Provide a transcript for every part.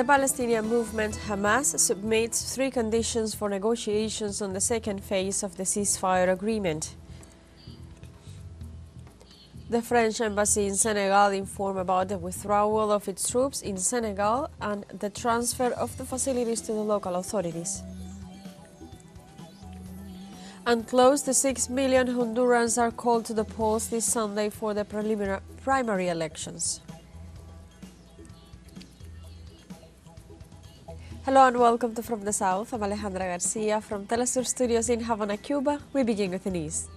The Palestinian movement Hamas submits 3 conditions for negotiations on the second phase of the ceasefire agreement. The French embassy in Senegal informed about the withdrawal of its troops in Senegal and the transfer of the facilities to the local authorities. And close to 6 million Hondurans are called to the polls this Sunday for the primary elections. Hello and welcome to From the South. I'm Alejandra Garcia from teleSUR studios in Havana, Cuba. We begin with the news.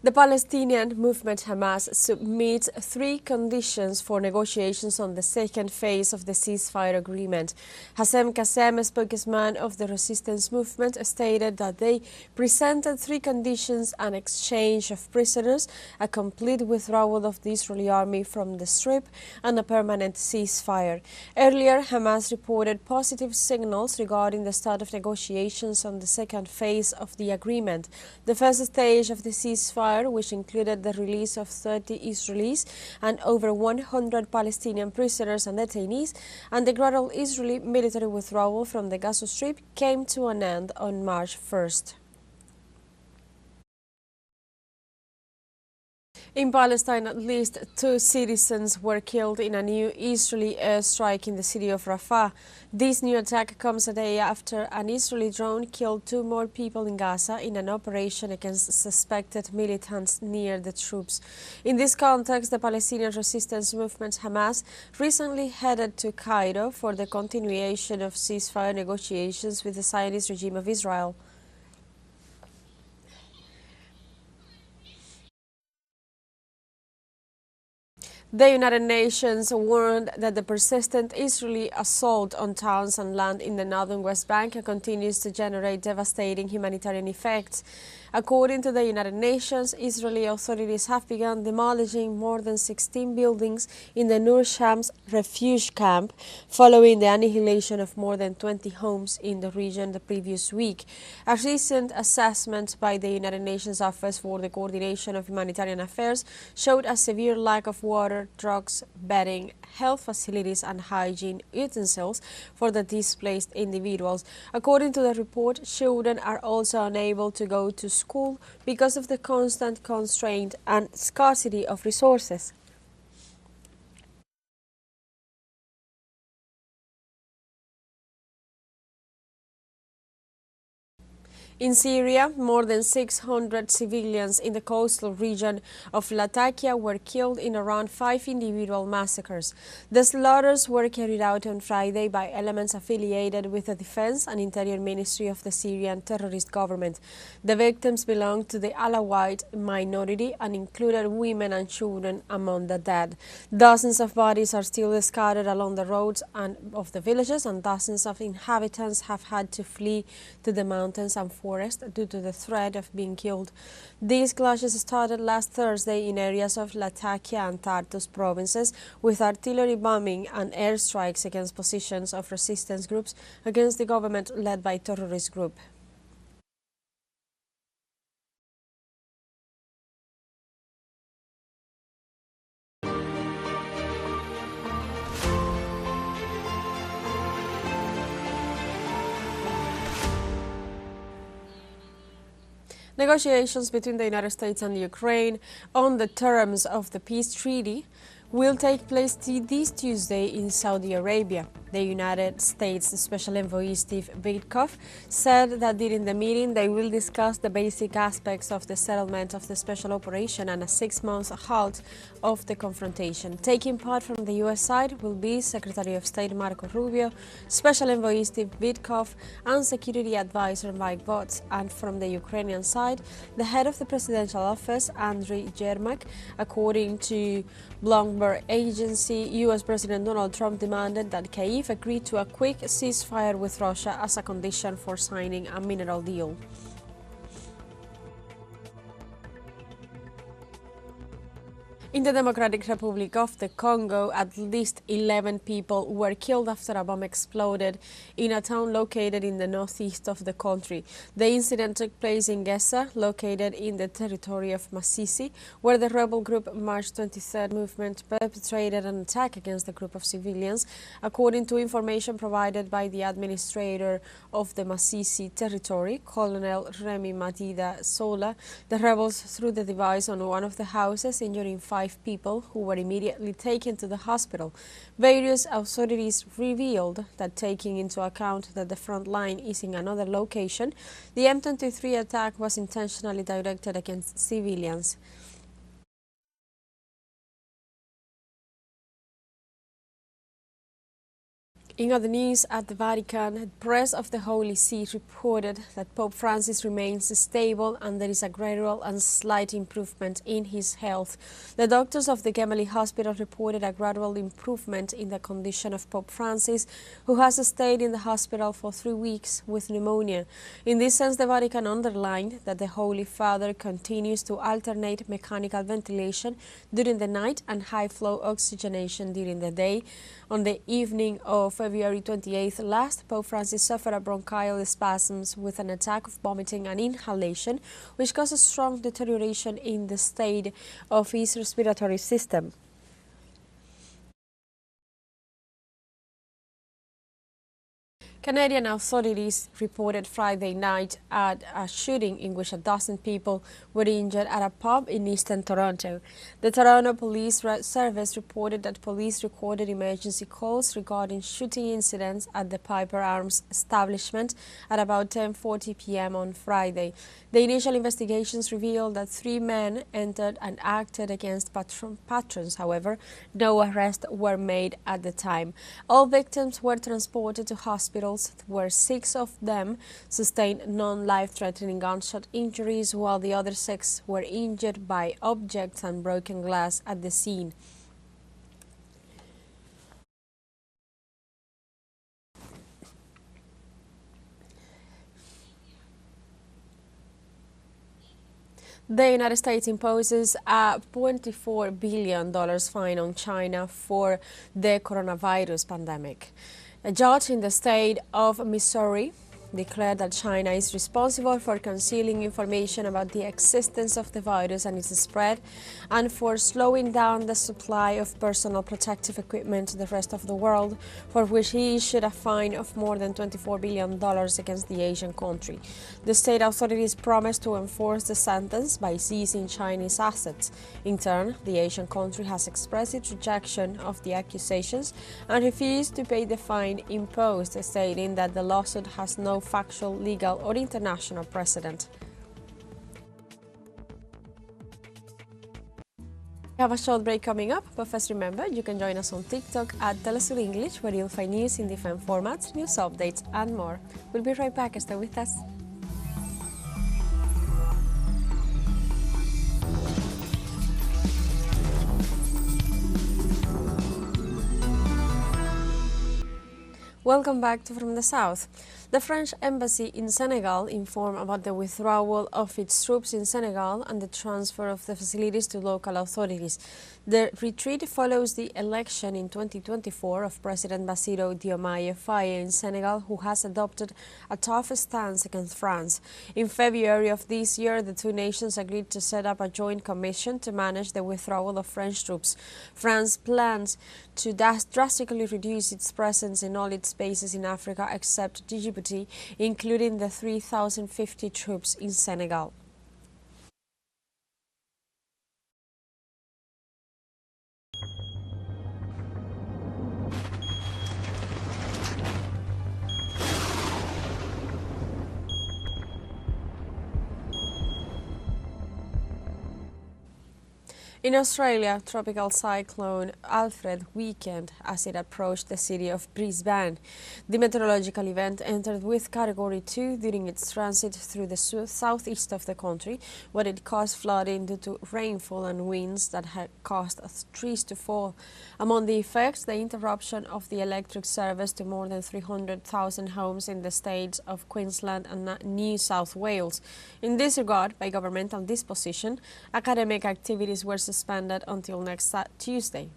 The Palestinian movement Hamas submits 3 conditions for negotiations on the second phase of the ceasefire agreement. Hassem Qassem, a spokesman of the resistance movement, stated that they presented 3 conditions: an exchange of prisoners, a complete withdrawal of the Israeli army from the Strip, and a permanent ceasefire. Earlier, Hamas reported positive signals regarding the start of negotiations on the second phase of the agreement. The first stage of the ceasefire, which included the release of 30 Israelis and over 100 Palestinian prisoners and detainees, and the gradual Israeli military withdrawal from the Gaza Strip, came to an end on March 1st. In Palestine, at least 2 citizens were killed in a new Israeli airstrike in the city of Rafah. This new attack comes a day after an Israeli drone killed 2 more people in Gaza in an operation against suspected militants near the troops. In this context, the Palestinian resistance movement Hamas recently headed to Cairo for the continuation of ceasefire negotiations with the Zionist regime of Israel. The United Nations warned that the persistent Israeli assault on towns and land in the northern West Bank continues to generate devastating humanitarian effects. According to the United Nations, Israeli authorities have begun demolishing more than 16 buildings in the Nur Shams refuge camp, following the annihilation of more than 20 homes in the region the previous week. A recent assessment by the United Nations Office for the Coordination of Humanitarian Affairs showed a severe lack of water, drugs, bedding, health facilities and hygiene utensils for the displaced individuals. According to the report, children are also unable to go to school because of the constant constraint and scarcity of resources. In Syria, more than 600 civilians in the coastal region of Latakia were killed in around 5 individual massacres. The slaughters were carried out on Friday by elements affiliated with the Defense and Interior Ministry of the Syrian terrorist government. The victims belonged to the Alawite minority and included women and children among the dead. Dozens of bodies are still scattered along the roads of the villages, and dozens of inhabitants have had to flee to the mountains and forest due to the threat of being killed. These clashes started last Thursday in areas of Latakia and Tartus provinces, with artillery bombing and airstrikes against positions of resistance groups against the government led by terrorist group. Negotiations between the United States and Ukraine on the terms of the peace treaty will take place this Tuesday in Saudi Arabia. The United States Special Envoy Steve Witkoff said that during the meeting they will discuss the basic aspects of the settlement of the special operation and a 6-month halt of the confrontation. Taking part from the U.S. side will be Secretary of State Marco Rubio, Special Envoy Steve Witkoff, and Security Advisor Mike Botts, and from the Ukrainian side, the head of the presidential office, Andriy Yermak. According to Bloomberg agency, U.S. President Donald Trump demanded that Kyiv agree to a quick ceasefire with Russia as a condition for signing a mineral deal. In the Democratic Republic of the Congo, at least 11 people were killed after a bomb exploded in a town located in the northeast of the country. The incident took place in Gesa, located in the territory of Masisi, where the rebel group March 23rd movement perpetrated an attack against a group of civilians. According to information provided by the administrator of the Masisi territory, Colonel Remy Matida Sola, the rebels threw the device on one of the houses, injuring 5 people who were immediately taken to the hospital. Various authorities revealed that, taking into account that the front line is in another location, the M23 attack was intentionally directed against civilians. In other news, at the Vatican, the press of the Holy See reported that Pope Francis remains stable and there is a gradual and slight improvement in his health. The doctors of the Gemelli Hospital reported a gradual improvement in the condition of Pope Francis, who has stayed in the hospital for 3 weeks with pneumonia. In this sense, the Vatican underlined that the Holy Father continues to alternate mechanical ventilation during the night and high-flow oxygenation during the day. On the evening of February 28th last, Pope Francis suffered a bronchial spasms with an attack of vomiting and inhalation, which caused a strong deterioration in the state of his respiratory system. Canadian authorities reported Friday night at a shooting in which a dozen people were injured at a pub in eastern Toronto. The Toronto Police Service reported that police recorded emergency calls regarding shooting incidents at the Piper Arms establishment at about 10:40 p.m. on Friday. The initial investigations revealed that 3 men entered and acted against patrons. However, no arrests were made at the time. All victims were transported to hospitals, where 6 of them sustained non-life-threatening gunshot injuries, while the other 6 were injured by objects and broken glass at the scene. The United States imposes a $24 billion fine on China for the coronavirus pandemic. A judge in the state of Missouri declared that China is responsible for concealing information about the existence of the virus and its spread, and for slowing down the supply of personal protective equipment to the rest of the world, for which he issued a fine of more than $24 billion against the Asian country. The state authorities promised to enforce the sentence by seizing Chinese assets. In turn, the Asian country has expressed its rejection of the accusations and refused to pay the fine imposed, stating that the lawsuit has no factual, legal, or international precedent. We have a short break coming up, but first remember, you can join us on TikTok at teleSUR English, where you'll find news in different formats, news updates, and more. We'll be right back. Stay with us. Welcome back to From the South. The French embassy in Senegal informed about the withdrawal of its troops in Senegal and the transfer of the facilities to local authorities. The retreat follows the election in 2024 of President Bassirou Diomaye Faye in Senegal, who has adopted a tough stance against France. In February of this year, the two nations agreed to set up a joint commission to manage the withdrawal of French troops. France plans to drastically reduce its presence in all its bases in Africa except Djibouti, including the 3,050 troops in Senegal. In Australia, tropical cyclone Alfred weakened as it approached the city of Brisbane. The meteorological event entered with Category 2 during its transit through the southeast of the country, where it caused flooding due to rainfall and winds that had caused trees to fall. Among the effects, the interruption of the electric service to more than 300,000 homes in the states of Queensland and New South Wales. In this regard, by governmental disposition, academic activities were suspended suspended until next Tuesday.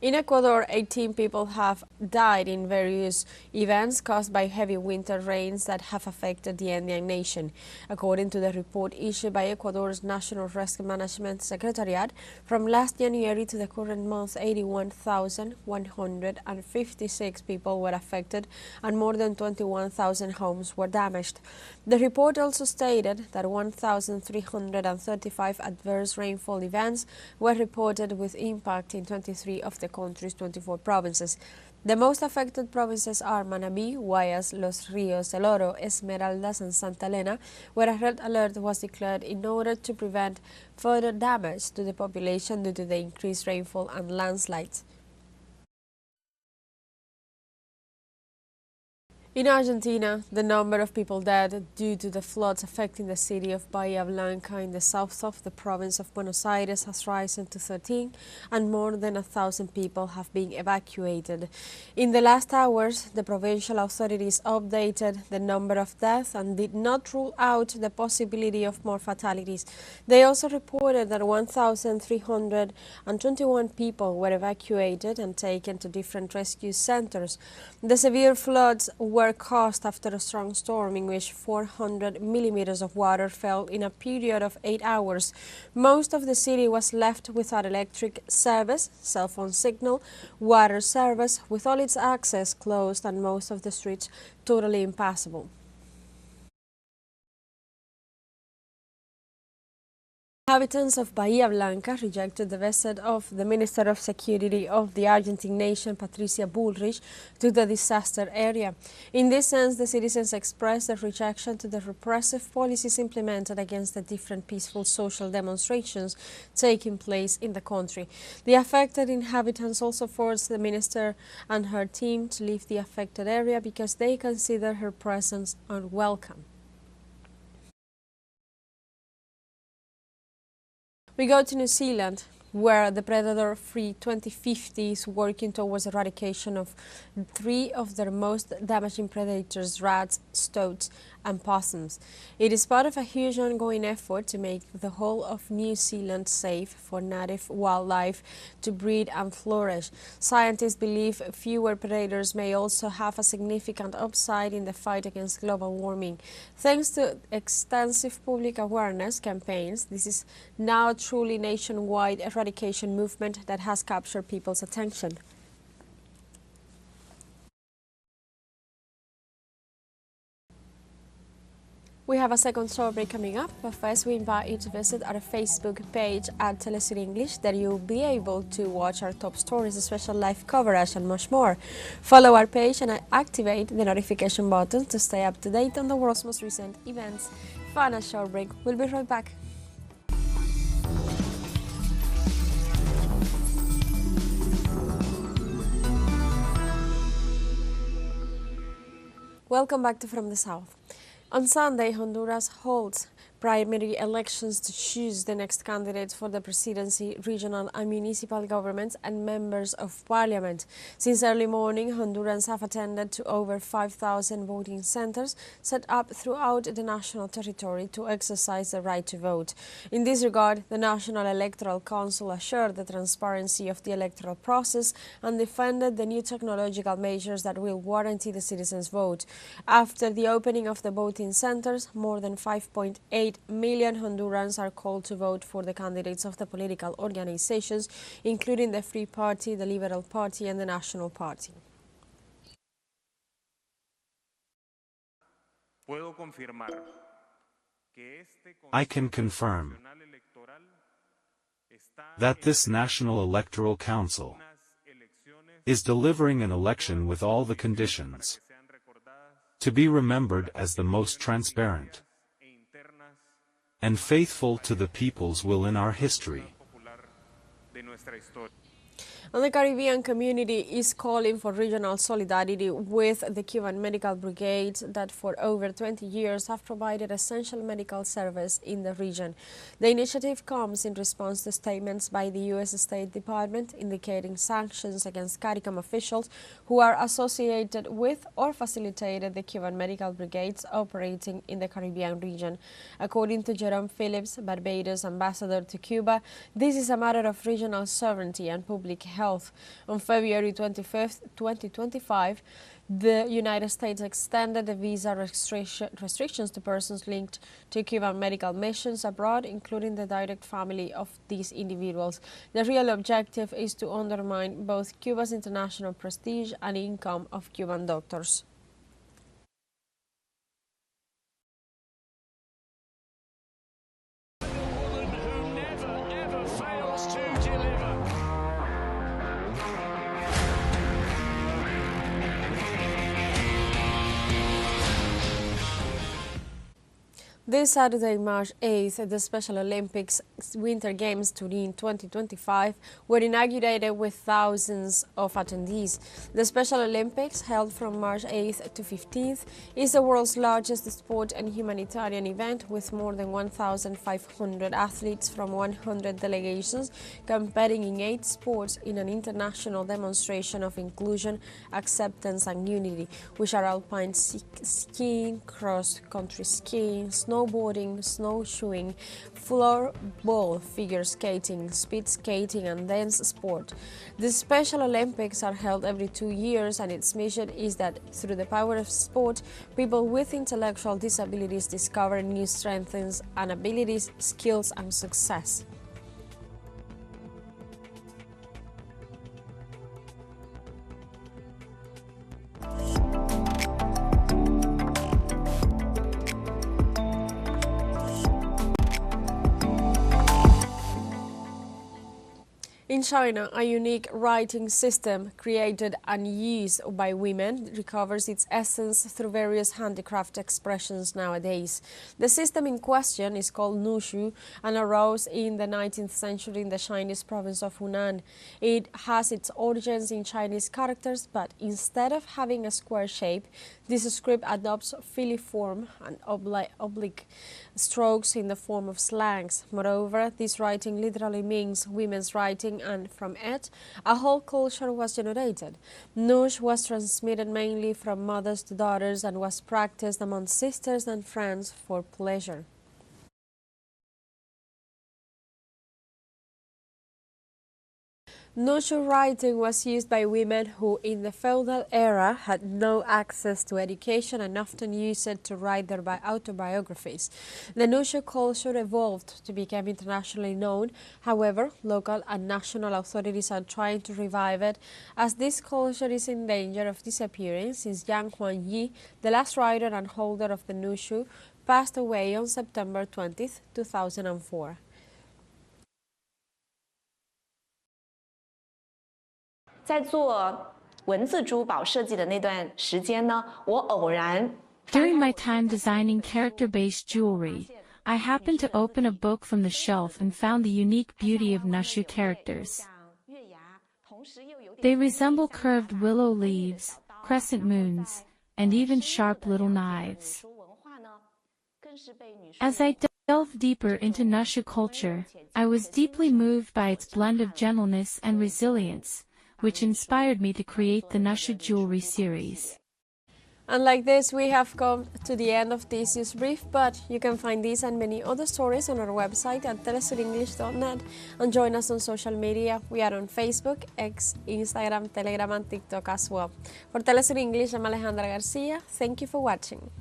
In Ecuador, 18 people have died in various events caused by heavy winter rains that have affected the Andean nation. According to the report issued by Ecuador's National Risk Management Secretariat, from last January to the current month, 81,156 people were affected and more than 21,000 homes were damaged. The report also stated that 1,335 adverse rainfall events were reported with impact in 23 of the country's 24 provinces. The most affected provinces are Manabí, Guayas, Los Ríos, El Oro, Esmeraldas and Santa Elena, where a red alert was declared in order to prevent further damage to the population due to the increased rainfall and landslides. In Argentina, the number of people dead due to the floods affecting the city of Bahía Blanca in the south of the province of Buenos Aires has risen to 13, and more than 1,000 people have been evacuated. In the last hours, the provincial authorities updated the number of deaths and did not rule out the possibility of more fatalities. They also reported that 1,321 people were evacuated and taken to different rescue centers. The severe floods were caused after a strong storm in which 400 millimeters of water fell in a period of 8 hours. Most of the city was left without electric service, cell phone signal, water service, with all its access closed and most of the streets totally impassable. Inhabitants of Bahía Blanca rejected the visit of the Minister of Security of the Argentine nation, Patricia Bullrich, to the disaster area. In this sense, the citizens expressed their rejection to the repressive policies implemented against the different peaceful social demonstrations taking place in the country. The affected inhabitants also forced the minister and her team to leave the affected area because they consider her presence unwelcome. We go to New Zealand, where the predator-free 2050 is working towards the eradication of 3 of their most damaging predators: rats, stoats and possums. It is part of a huge ongoing effort to make the whole of New Zealand safe for native wildlife to breed and flourish. Scientists believe fewer predators may also have a significant upside in the fight against global warming. Thanks to extensive public awareness campaigns, this is now a truly nationwide eradication movement that has captured people's attention. We have a second survey coming up, but first we invite you to visit our Facebook page at teleSUR English. There you'll be able to watch our top stories, special live coverage and much more. Follow our page and activate the notification button to stay up to date on the world's most recent events. Final short break. We'll be right back. Welcome back to From the South. On Sunday, Honduras holds primary elections to choose the next candidates for the presidency, regional and municipal governments and members of parliament. Since early morning, Hondurans have attended to over 5,000 voting centers set up throughout the national territory to exercise the right to vote. In this regard, the National Electoral Council assured the transparency of the electoral process and defended the new technological measures that will guarantee the citizens' vote. After the opening of the voting centers, more than 5.8 million Hondurans are called to vote for the candidates of the political organizations, including the Free Party, the Liberal Party and the National Party. I can confirm that this National Electoral Council is delivering an election with all the conditions to be remembered as the most transparent and faithful to the people's will in our history. And the Caribbean community is calling for regional solidarity with the Cuban Medical Brigade that for over 20 years have provided essential medical service in the region. The initiative comes in response to statements by the U.S. State Department indicating sanctions against CARICOM officials who are associated with or facilitated the Cuban Medical Brigades operating in the Caribbean region. According to Jerome Phillips, Barbados ambassador to Cuba, this is a matter of regional sovereignty and public health. On February 25, 2025, the United States extended the visa restrictions to persons linked to Cuban medical missions abroad, including the direct family of these individuals. The real objective is to undermine both Cuba's international prestige and income of Cuban doctors. This Saturday, March 8th, the Special Olympics Winter Games Turin 2025 were inaugurated with thousands of attendees. The Special Olympics, held from March 8th to 15th, is the world's largest sport and humanitarian event with more than 1,500 athletes from 100 delegations competing in 8 sports in an international demonstration of inclusion, acceptance and unity, which are alpine skiing, cross-country skiing, snowboarding, snowshoeing, floorball, figure skating, speed skating and dance sport. The Special Olympics are held every 2 years, and its mission is that through the power of sport, people with intellectual disabilities discover new strengths and abilities, skills and success. In China, a unique writing system created and used by women recovers its essence through various handicraft expressions nowadays. The system in question is called Nushu and arose in the 19th century in the Chinese province of Hunan. It has its origins in Chinese characters, but instead of having a square shape, this script adopts filiform and oblique strokes in the form of slangs. Moreover, this writing literally means women's writing, and from it, a whole culture was generated. Nush was transmitted mainly from mothers to daughters and was practiced among sisters and friends for pleasure. Nushu writing was used by women who, in the feudal era, had no access to education and often used it to write their autobiographies. The Nushu culture evolved to become internationally known. However, local and national authorities are trying to revive it, as this culture is in danger of disappearing since Yang Huangyi, the last writer and holder of the Nushu, passed away on September 20, 2004. 在做文字珠宝设计的那段时间呢，我偶然 During my time designing character-based jewelry, I happened to open a book from the shelf and found the unique beauty of Nushu characters. They resemble curved willow leaves, crescent moons, and even sharp little knives. As I delved deeper into Nushu culture, I was deeply moved by its blend of gentleness and resilience, which inspired me to create the Nushu jewelry series. And like this, we have come to the end of this news brief, but you can find these and many other stories on our website at telesurenglish.net, and join us on social media. We are on Facebook, X, Instagram, Telegram and TikTok as well. For Telesur English, I'm Alejandra Garcia. Thank you for watching.